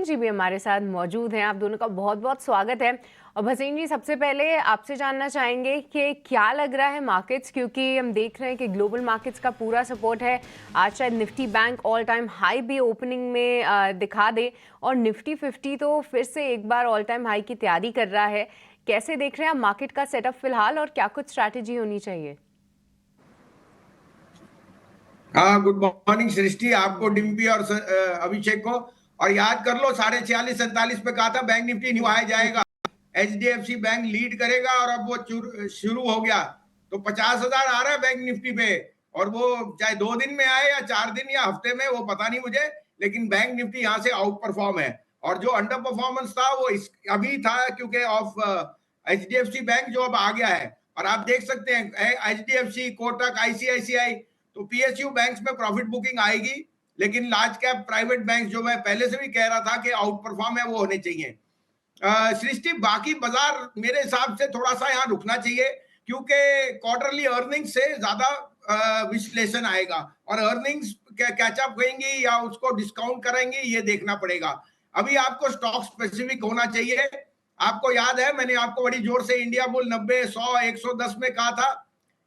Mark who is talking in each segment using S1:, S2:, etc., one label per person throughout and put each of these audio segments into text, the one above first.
S1: भसीन जी भी हमारे साथ मौजूद हैं। आप दोनों का बहुत बहुत स्वागत है। और भसीन जी, सबसे पहले आपसे जानना चाहेंगे कि क्या लग रहा है मार्केट्स, क्योंकि हम देख रहे हैं कि ग्लोबल मार्केट्स का पूरा सपोर्ट है। आज शायद Nifty bank all time high भी ओपनिंग में दिखा दे, और निफ्टी 50 तो फिर से एक बार ऑल टाइम हाई की तैयारी कर रहा है। कैसे देख रहे हैं आप मार्केट का सेटअप फिलहाल, और क्या कुछ स्ट्रैटेजी होनी चाहिए?
S2: हाँ, गुड मॉर्निंग सृष्टि, आपको, डिम्पी और अभिषेक को। और याद कर लो, 46 47 पे कहा था बैंक निफ्टी न्यू हाई जाएगा। एचडीएफसी बैंक लीड करेगा और अब वो शुरू हो गया। तो 50,000 आ रहा है बैंक निफ्टी पे, और वो चाहे 2 दिन में आए या 4 दिन या हफ्ते में, वो पता नहीं मुझे, लेकिन बैंक निफ्टी यहाँ से आउट परफॉर्म है। और जो अंडर परफॉर्मेंस था वो अभी था, क्योंकि ऑफ एचडीएफसी बैंक जो अब आ गया है। और आप देख सकते हैं एचडीएफसी, कोटक, आईसीआईसीआई, तो पीएसयू बैंक्स में प्रॉफिट बुकिंग आएगी। लेकिन लार्ज कैप प्राइवेट बैंक जो मैं पहले से भी कह रहा था कि आउट परफॉर्म है, वो होने चाहिए। सृष्टि, बाकी बाजार मेरे हिसाब से थोड़ा सा यहाँ रुकना चाहिए, क्योंकि क्वार्टरली अर्निंग से ज्यादा विश्लेषण आएगा, और अर्निंग्स कैचअप होंगी या उसको डिस्काउंट करेंगे, ये देखना पड़ेगा। अभी आपको स्टॉक स्पेसिफिक होना चाहिए। आपको याद है, मैंने आपको बड़ी जोर से इंडिया बुल 90, 100, 110 में कहा था।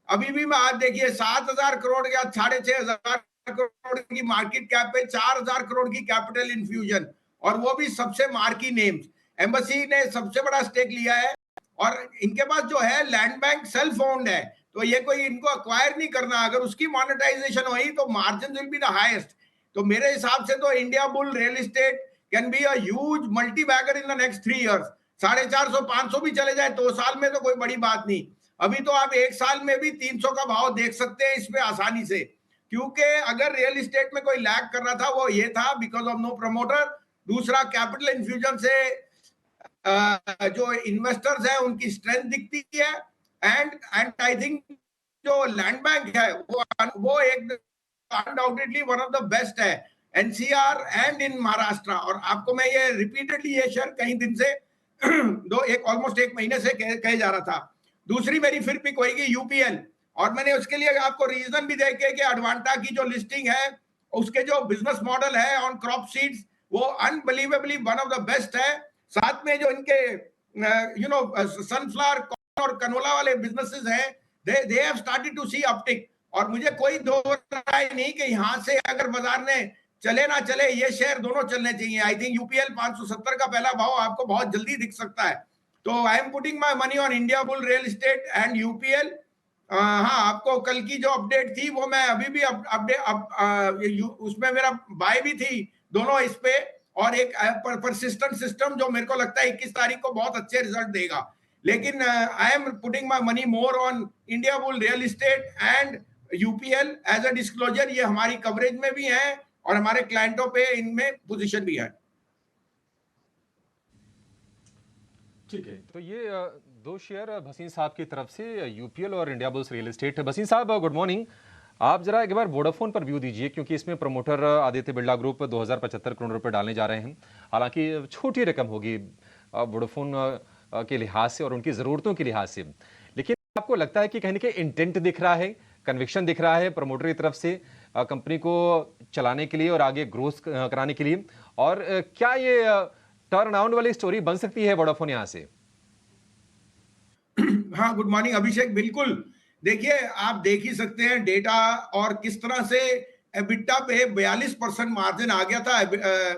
S2: अभी भी मैं आज देखिए 7,000 करोड़ या 6,500 करोड़ की मार्केट कैप पे 4,000 करोड़ की कैपिटल इन्फ्यूजन, और वो भी सबसे मार्की नेम्स। एम्बेसी ने सबसे बड़ा स्टेक लिया है, और इनके पास जो है लैंड बैंक सेल्फ ओन्ड है, तो ये कोई इनको अक्वायर नहीं करना। अगर उसकी मोनेटाइजेशन हुई तो margin will be the highest. तो मेरे हिसाब से तो India Bull real estate can be a huge multi bagger in the next 3 years. 450 500 भी चले जाए 2 साल में तो कोई बड़ी बात नहीं। अभी तो आप 1 साल में भी 300 का भाव देख सकते हैं इसमें आसानी से, क्योंकि अगर रियल एस्टेट में कोई लैग कर रहा था वो ये था बिकॉज ऑफ नो प्रमोटर। दूसरा, कैपिटल इन्फ्यूजन से जो इन्वेस्टर्स हैं उनकी स्ट्रेंथ दिखती है। एंड आई थिंक जो लैंड बैंक है वो एक undoubtedly one of the best है एनसीआर एंड इन महाराष्ट्र। और आपको मैं ये रिपीटेडली ये शेयर कई दिन से ऑलमोस्ट 1 महीने से कहे जा रहा था। दूसरी मेरी फिर पिक होगी यूपीएल, और मैंने उसके लिए आपको रीजन भी देखे कि अडवांटा की जो लिस्टिंग है, उसके जो बिजनेस मॉडल है ऑन क्रॉप सीड्स, वो unbelievably one of the best है। साथ में जो इनके सनफ्लावर, कॉर्न और कनोला वाले बिजनेसेस हैं, they have started to see uptick. और मुझे कोई दो राय नहीं कि यहां से अगर बाजार ने चले ना चले, ये शेयर दोनों चलने चाहिए। आई थिंक यूपीएल 570 का पहला भाव आपको बहुत जल्दी दिख सकता है। तो आई am putting my money on India Bull real estate and UPL. हाँ, आपको कल की जो अपडेट थी वो मैं अभी भी अपडेट उसमें मेरा बाय भी थी दोनों इस पे। और एक परसिस्टेंट सिस्टम जो मेरे को लगता है 21 तारीख को बहुत अच्छे रिजल्ट देगा। लेकिन I am putting my money more on India Bull real estate and UPL as a disclosure. ये हमारी कवरेज में भी है और हमारे क्लाइंटों पे इनमें पोजीशन भी है।
S3: ठीक है, तो ये दो शेयर भसीन साहब की तरफ से, यूपीएल और India bulls real estate. Bhasin साहब, गुड मॉर्निंग। आप जरा एक बार वोडाफोन पर व्यू दीजिए, क्योंकि इसमें प्रमोटर आदित्य बिरला ग्रुप 2075 करोड़ रुपए डालने जा रहे हैं। हालांकि छोटी रकम होगी वोडाफोन के लिहाज से और उनकी ज़रूरतों के लिहाज से, लेकिन आपको लगता है कि कहीं ना कहीं इंटेंट दिख रहा है, कन्विक्शन दिख रहा है प्रमोटर की तरफ से कंपनी को चलाने के लिए और आगे ग्रोथ कराने के लिए? और क्या ये टर्न अराउंड वाली स्टोरी बन सकती है वोडाफोन यहां से?
S2: हाँ, गुड मॉर्निंग अभिषेक। बिल्कुल, देखिए आप देख ही सकते हैं डेटा, और किस तरह से एबिटा पे 42% मार्जिन आ गया था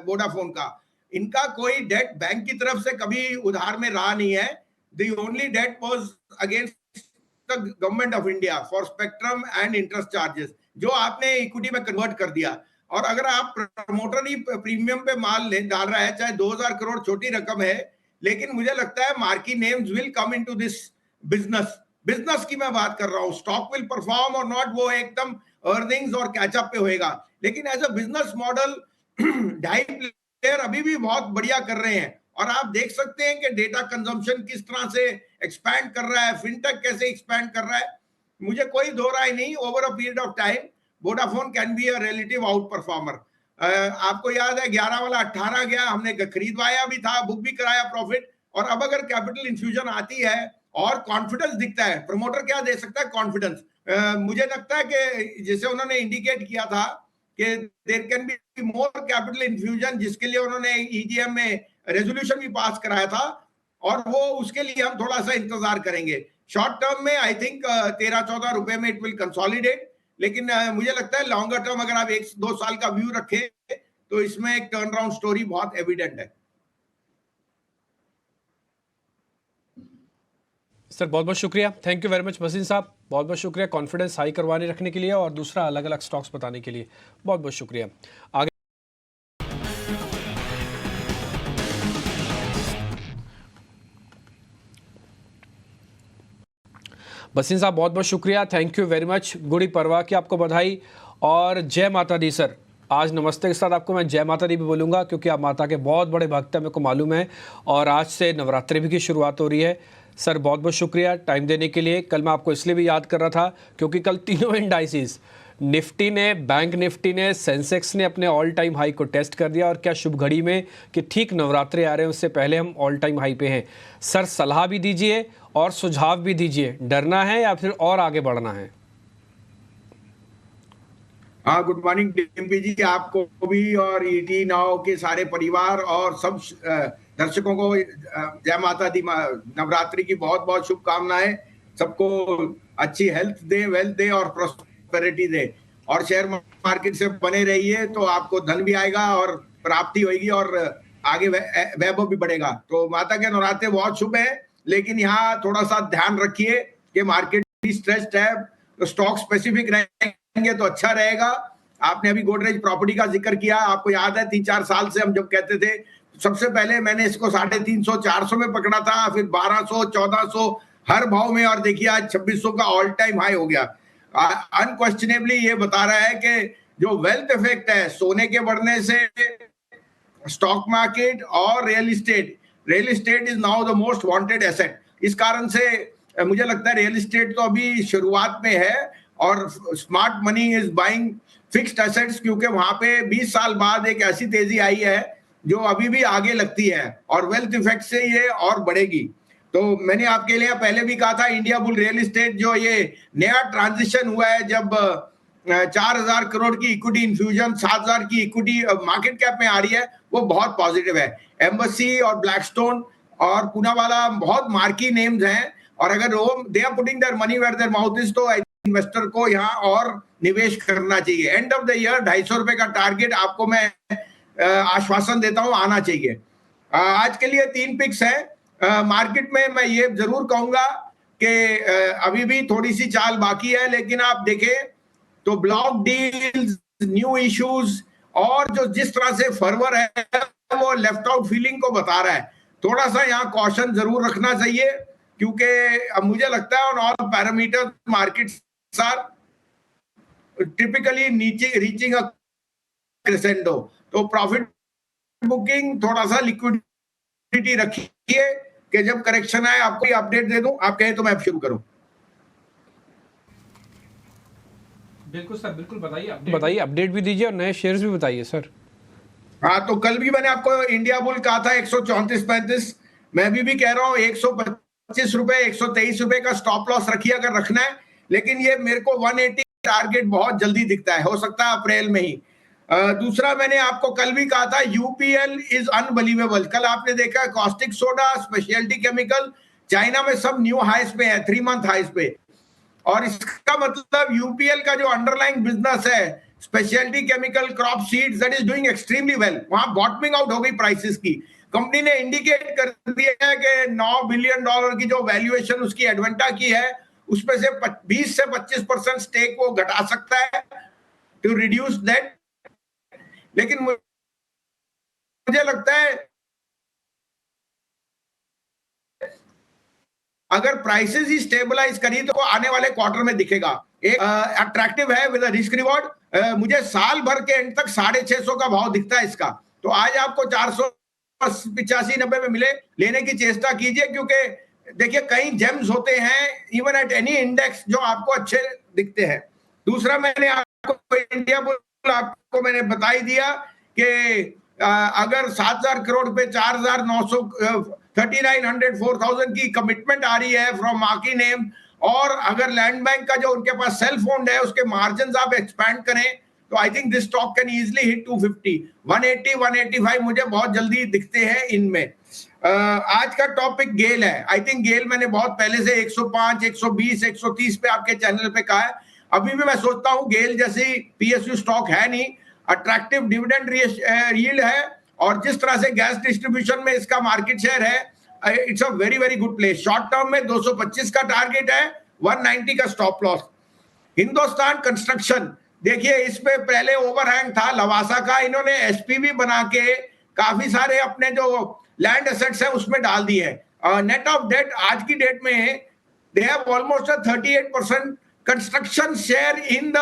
S2: वोडाफोन का। इनका कोई डेट बैंक की तरफ से कभी उधार में रहा नहीं है। The only debt was against the government of India for spectrum and interest charges, जो आपने इक्विटी में कन्वर्ट कर दिया। और अगर आप प्रमोटर ही प्रीमियम पे माल डाल रहा है, चाहे 2,000 करोड़ छोटी रकम है, लेकिन मुझे लगता है marquee names will come into this business की मैं बात कर रहा हूं। स्टॉक विल परफॉर्म और नॉट, वो एकदम अर्निंग्स और कैचअप पे होएगा। लेकिन एज अ बिजनेस मॉडल ढाई प्लेयर अभी भी बहुत बढ़िया कर रहे हैं। और आप देख सकते हैं कि डेटा कंजम्पशन किस तरह से एक्सपैंड कर रहा है, फिनटेक कैसे एक्सपैंड कर रहा है। मुझे कोई दो राय नहीं, over a period of time Vodafone can be a relative out performer. आपको याद है 11 वाला 18 गया, हमने खरीदवाया भी था, बुक भी कराया प्रॉफिट। और अब अगर कैपिटल इन्फ्यूजन आती है और कॉन्फिडेंस दिखता है, प्रमोटर क्या दे सकता है? कॉन्फिडेंस। मुझे लगता है कि जैसे उन्होंने इंडिकेट किया था कि there can be more capital infusion, जिसके लिए उन्होंने ईजीएम में रेजोल्यूशन भी पास कराया था, और वो उसके लिए हम थोड़ा सा इंतजार करेंगे। शॉर्ट टर्म में आई थिंक 13-14 रुपए में इट विल कंसोलिडेट, लेकिन मुझे लगता है लॉन्गर टर्म अगर आप 1-2 साल का व्यू रखें तो इसमें एक टर्न अराउंड स्टोरी बहुत एविडेंट है।
S4: सर बहुत बहुत शुक्रिया, thank you very much Bhasin साहब, बहुत बहुत शुक्रिया कॉन्फिडेंस हाई करवाने रखने के लिए और दूसरा अलग अलग स्टॉक्स बताने के लिए, बहुत बहुत शुक्रिया। आगे भसीन साहब बहुत बहुत शुक्रिया, thank you very much, Gudi Padwa की आपको बधाई और जय माता दी। सर आज नमस्ते के साथ आपको मैं जय माता दी भी बोलूँगा क्योंकि आप माता के बहुत बड़े भक्त हैं, मेरे को मालूम है, और आज से नवरात्रि भी की शुरुआत हो रही है। सर बहुत बहुत शुक्रिया टाइम देने के लिए। कल मैं आपको इसलिए भी याद कर रहा था क्योंकि कल तीनों इंडाइसिस, निफ्टी ने, बैंक निफ्टी ने, सेंसेक्स ने अपने ऑल टाइम हाई को टेस्ट कर दिया, और क्या शुभ घड़ी में कि ठीक नवरात्रि आ रहे हैं उससे पहले हम ऑल टाइम हाई पे हैं। सर सलाह भी दीजिए और सुझाव भी दीजिए, डरना है या फिर और आगे बढ़ना है?
S2: हाँ, गुड मॉर्निंग डिम्पी जी, आपको भी और ईटी नाउ के सारे परिवार और सब दर्शकों को जय माता दी। नवरात्रि की बहुत बहुत शुभकामनाएं। सबको अच्छी हेल्थ दे, वेल्थ दे और प्रॉस्पेरिटी दे, और शेयर मार्केट से बने रहिए तो आपको धन भी आएगा और प्राप्ति होगी और आगे वैभव भी बढ़ेगा। तो माता के नवरात्रे बहुत शुभ है, लेकिन यहाँ थोड़ा सा ध्यान रखिए कि मार्केट भी स्ट्रेस्ड है, तो स्टॉक स्पेसिफिक रहेंगे तो अच्छा रहेगा। आपने अभी गोदरेज प्रॉपर्टी का जिक्र किया, आपको याद है 3-4 साल से हम जब कहते थे, सबसे पहले मैंने इसको 350-400 में पकड़ा था, फिर 1200-1400 हर भाव में, और देखिए आज 2600 का ऑल टाइम हाई हो गया। अनक्वेश्चनेबली ये बता रहा है कि जो वेल्थ इफेक्ट है सोने के बढ़ने से, स्टॉक मार्केट और real estate is now the most wanted asset. इस कारण से मुझे लगता है रियल एस्टेट तो अभी शुरुआत में है, और smart money is buying fixed assets, क्योंकि वहां पे 20 साल बाद एक ऐसी तेजी आई है जो अभी भी आगे लगती है, और वेल्थ इफेक्ट से ये और बढ़ेगी। तो मैंने आपके लिए पहले भी कहा था, इंडिया बुल रियल एस्टेट जो ये नया ट्रांजिशन हुआ है, जब 4000 करोड़ की इक्विटी इन्फ्यूजन 7000 की इक्विटी मार्केट कैप में आ रही है, वो बहुत पॉजिटिव है। एम्बेसी और ब्लैकस्टोन और पूनावाला बहुत मार्की नेम्स हैं, और अगर वो they are putting their money where their mouth is, तो इन्वेस्टर को यहाँ और निवेश करना चाहिए। एंड ऑफ द ईयर 250 रुपए का टारगेट आपको मैं आश्वासन देता हूं आना चाहिए। आज के लिए 3 पिक्स है मार्केट में। मैं ये जरूर कहूंगा कि अभी भी थोड़ी सी चाल बाकी है, लेकिन आप देखें तो ब्लॉक डील्स, न्यू इश्यूज और जो जिस तरह से फर्वर है वो लेफ्ट आउट फीलिंग को बता रहा है। थोड़ा सा यहाँ कॉशन जरूर रखना चाहिए, क्योंकि अब मुझे लगता है on all parameter markets are typically नीचे रीचिंग अ क्रेसेंडो। तो प्रॉफिट बुकिंग, थोड़ा सा लिक्विडिटी रखिए कि जब करेक्शन आए आपको अपडेट दे दूं। आप कहें तो मैं शुरू करूं।
S4: बिल्कुल सर, बिल्कुल बताइए, अपडेट भी दीजिए और नए शेयर्स भी बताइए सर।
S2: हाँ, तो कल भी मैंने आपको इंडिया बुल कहा था 134-35, मैं अभी भी कह रहा हूँ 125 रुपए, 123 रुपए का स्टॉप लॉस रखिए अगर रखना है, लेकिन ये मेरे को 180 टारगेट बहुत जल्दी दिखता है, हो सकता है अप्रैल में ही। दूसरा मैंने आपको कल भी कहा था, यूपीएल इज अनबिलीवेबल। कल आपने देखा caustic soda, speciality chemical, China में सब न्यू हाइस पे है, 3 मंथ हाइस पे, और इसका मतलब यूपीएल का जो अंडरलाइंग बिजनेस है, speciality chemical, crop seeds, that is doing extremely well. वहां बॉटमिंग आउट हो गई प्राइसेस की। कंपनी ने इंडिकेट कर दिया है कि $9 बिलियन की जो वैल्यूएशन उसकी एडवेंटा की है, उसमें से 20 से 25% स्टेक वो घटा सकता है टू रिड्यूस दैट। लेकिन मुझे लगता है अगर प्राइसेस ही स्टेबलाइज करी तो आने वाले क्वार्टर में दिखेगा। एक अट्रैक्टिव है विद रिस्क रिवॉर्ड। मुझे साल भर के एंड तक 650 का भाव दिखता है इसका। तो आज आपको 485-90 में मिले, लेने की चेष्टा कीजिए, क्योंकि देखिए कई जेम्स होते हैं इवन एट एनी इंडेक्स जो आपको अच्छे दिखते हैं। दूसरा मैंने आपको इंडिया बुल आपको मैंने बता ही दिया कि अगर 7000 करोड़ पे 4900 3900 4000 की कमिटमेंट आ रही है फ्रॉम मार्की नेम, और अगर लैंड बैंक का जो उनके पास सेल्फ ओन्ड है उसके मार्जिन आप एक्सपैंड करें तो I think this stock can easily hit 250, 180, 185 मुझे बहुत जल्दी दिखते हैं इनमें। आज का टॉपिक गेल है। आई थिंक गेल मैंने बहुत पहले से 105, 120, 130 पे आपके चैनल पे कहा है। अभी भी मैं सोचता हूं गेल जैसी पीएसयू स्टॉक है नहीं, अट्रैक्टिव डिविडेंड यील्ड है और जिस तरह से गैस डिस्ट्रीब्यूशन में इसका मार्केट शेयर है, it's a very very good place. Short term में 225 का टारगेट है, 190 का स्टॉप लॉस। हिंदुस्तान कंस्ट्रक्शन देखिए, इस पे पहले ओवरहैंग था लवासा का, इन्होंने एसपीवी बना के काफी सारे अपने जो लैंड एसेट्स है उसमें डाल दिए हैं। नेट ऑफ डेट आज की डेट में they have almost 38% construction share in the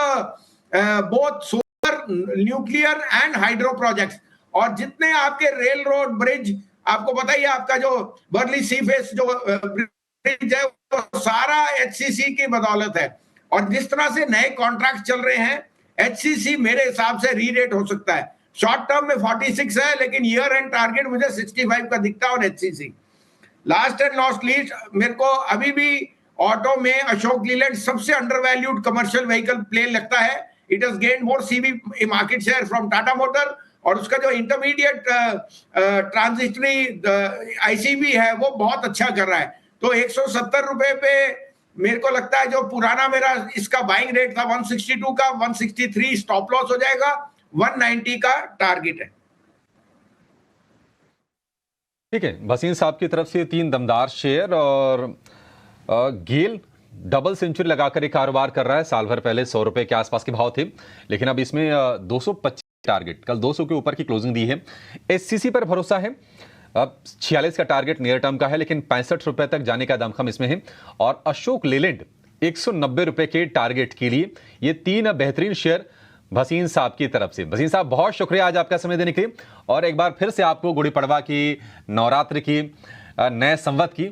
S2: both solar, nuclear and hydro projects. और जितने आपके रेल रोड ब्रिज, आपको पता ही है, आपका जो बर्ली सी फेस जो ब्रिज है वो सारा एचसीसी की बदौलत है। और जिस तरह से नए कॉन्ट्रैक्ट चल रहे हैं, एचसीसी मेरे हिसाब से रीरेट हो सकता है। शॉर्ट टर्म में 46 है, लेकिन ईयर एंड टारगेट मुझे 65 का दिखता है और HCC. Last and not least, मेरे को अभी भी ऑटो में अशोक लीलैंड सबसे अंडरवैल्यूड कमर्शियल व्हीकल प्लेन लगता है। It has gained more CV market share from Tata motor, और उसका जो इंटरमीडिएट ट्रांजिटरी आईसीवी है वो बहुत अच्छा कर रहा है। तो 170 रुपए पे मेरे को लगता है जो पुराना मेरा इसका बाइंग रेट था 162 का, 163 स्टॉप लॉस हो जाएगा, 190 का टारगेट है।
S3: ठीक है, भसीन साहब की तरफ से 3 दमदार शेयर। और गेल डबल सेंचुरी लगाकर एक कारोबार कर रहा है। साल भर पहले 100 रुपए के आसपास के भाव थे, लेकिन अब इसमें 225 टारगेट, कल 200 के ऊपर की क्लोजिंग दी है। एचसीसी पर भरोसा है, अब 46 का टारगेट नियर टर्म का है, लेकिन 65 रुपए तक जाने का दमखम इसमें है। और अशोक लेलैंड 190 रुपए के टारगेट के लिए ये 3 बेहतरीन शेयर भसीन साहब की तरफ से। भसीन साहब, बहुत शुक्रिया आज आपका समय देने के लिए, और एक बार फिर से आपको गुड़ी पड़वा की, नवरात्र की, नए संवत की